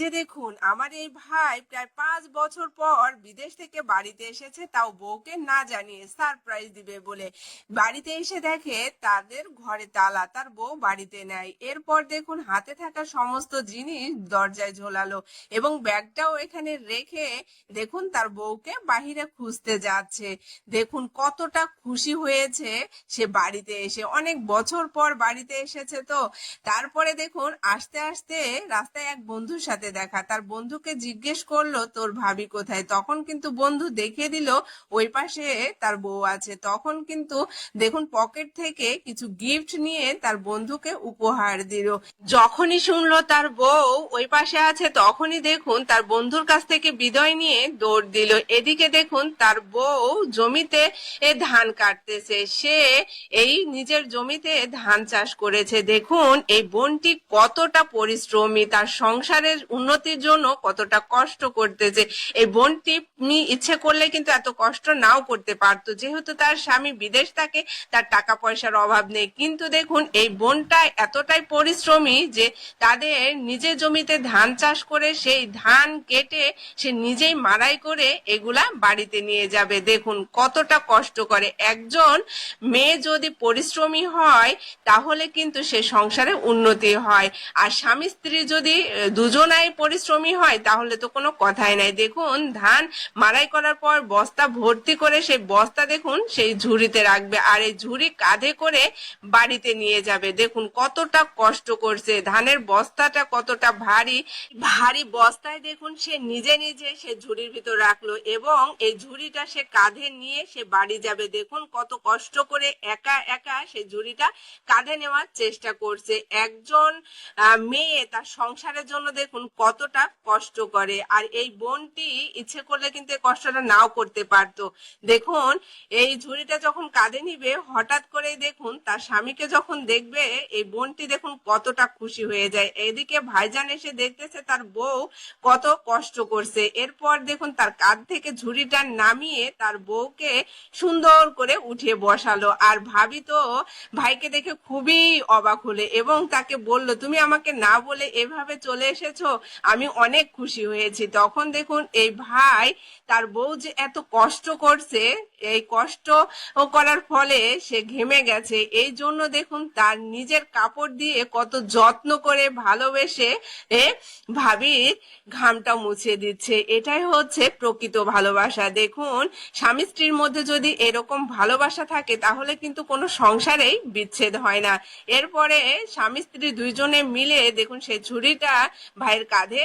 যে দেখুন আমার এই ভাই প্রায় 5 বছর পর বিদেশ থেকে বাড়িতে এসেছে, তাও বউকে না জানিয়ে সারপ্রাইজ দিবে বলে। বাড়িতে এসে দেখে তাদের ঘরে তালা, তার বউ বাড়িতে নাই। এরপর দেখুন হাতে থাকা সমস্ত জিনিস দরজায় ঝোলালো এবং ব্যাগটাও এখানে রেখে দেখুন তার বউকে বাহিরে খুঁজতে যাচ্ছে। দেখুন কতটা খুশি হয়েছে সে বাড়িতে এসে, অনেক বছর পর বাড়িতে এসেছে তো। তারপরে দেখুন আস্তে আস্তে রাস্তায় এক বন্ধুর সাথে দেখা, তার বন্ধুকে জিজ্ঞেস করলো তোর ভাবি কোথায়। তখন কিন্তু বন্ধু দেখিয়ে দিল ওই পাশে তার বউ আছে। তখন কিন্তু দেখুন পকেট থেকে কিছু গিফট নিয়ে তার বন্ধুকে উপহার দিল। যখনই শুনলো তার বউ ওই পাশে আছে, তখনই দেখুন তার বন্ধুর কাছ থেকে বিদায় নিয়ে দৌড় দিল। এদিকে দেখুন তার বউ জমিতে ধান কাটতেছে, সে এই নিজের জমিতে ধান চাষ করেছে। দেখুন এই বোনটি কতটা পরিশ্রমী, তার সংসারের উন্নতির জন্য কতটা কষ্ট করতেছে। এই বোনটি ইচ্ছে করলে কিন্তু এত কষ্ট নাও করতে পারতো, যেহেতু তার স্বামী বিদেশ থাকে, তার টাকা পয়সার অভাব নেই। কিন্তু দেখুন এই বোনটা এতটাই পরিশ্রমী যে তাদের নিজের জমিতে ধান চাষ করে সেই ধান কেটে সে নিজেই মাড়াই করে এগুলা বাড়িতে নিয়ে যাবে। দেখুন কতটা কষ্ট করে। একজন মেয়ে যদি পরিশ্রমী হয় তাহলে কিন্তু সে সংসারে উন্নতি হয়, আর স্বামী স্ত্রী যদি দুজনাই পরিশ্রমী হয় তাহলে তো কোনো কথাই নাই। দেখুন ধান মাড়াই করার পর বস্তা ভর্তি করে সেই বস্তা দেখুন সেই ঝুড়িতে রাখবে, আর এই ঝুড়ি কাঁধে করে বাড়িতে নিয়ে যাবে। দেখুন কতটা কষ্ট করছে, ধানের বস্তাটা কতটা ভারী, ভারী বস্তায় দেখুন সে নিজে নিজে সে ঝুড়ির ভিতর রাখলো এবং এই ঝুড়িটা সে কাঁধে নিয়ে সে বাড়ি যাবে। দেখুন কত কষ্ট করে একা একা সে ঝুড়িটা কাঁধে নেওয়ার চেষ্টা করছে। একজন মেয়ে তার সংসারের জন্য দেখুন কতটা কষ্ট করে, আর এই বোনটি ইচ্ছে করলে কিন্তু এই কষ্টটা নাও করতে পারতো। দেখুন এই ঝুড়িটা যখন কাঁধে নিবে হঠাৎ করে দেখুন তার স্বামীকে যখন দেখবে এই বোনটি দেখুন কতটা খুশি হয়ে যায়। এদিকে ভাইজান এসে দেখতেছে তার বউ কত কষ্ট করছে। এরপর দেখুন তার কাঁধ থেকে ঝুড়িটা নামিয়ে তার বউকে সুন্দর করে উঠিয়ে বসালো, আর ভাবি তো ভাইকে দেখে খুবই অবাক হলে এবং তাকে বলল তুমি আমাকে না বলে এভাবে চলে এসেছো, আমি অনেক খুশি হয়েছি। তখন দেখুন এই ভাই তার বউ যে এত কষ্ট করছে, এই কষ্ট করার ফলে সে ঘেমে গেছে, এই জন্য দেখুন তার নিজের কাপড় দিয়ে কত যত্ন করে ভালোবেসে ভাবির ঘামটা মুছে দিচ্ছে। এটাই হচ্ছে প্রকৃত ভালোবাসা। দেখুন স্বামী স্ত্রীর মধ্যে যদি এরকম ভালোবাসা থাকে তাহলে কিন্তু কোনো সংসারেই বিচ্ছেদ হয় না। এরপরে স্বামী স্ত্রী দুইজনে মিলে দেখুন সেই ছুরিটা ভাইয়ের কাঁধে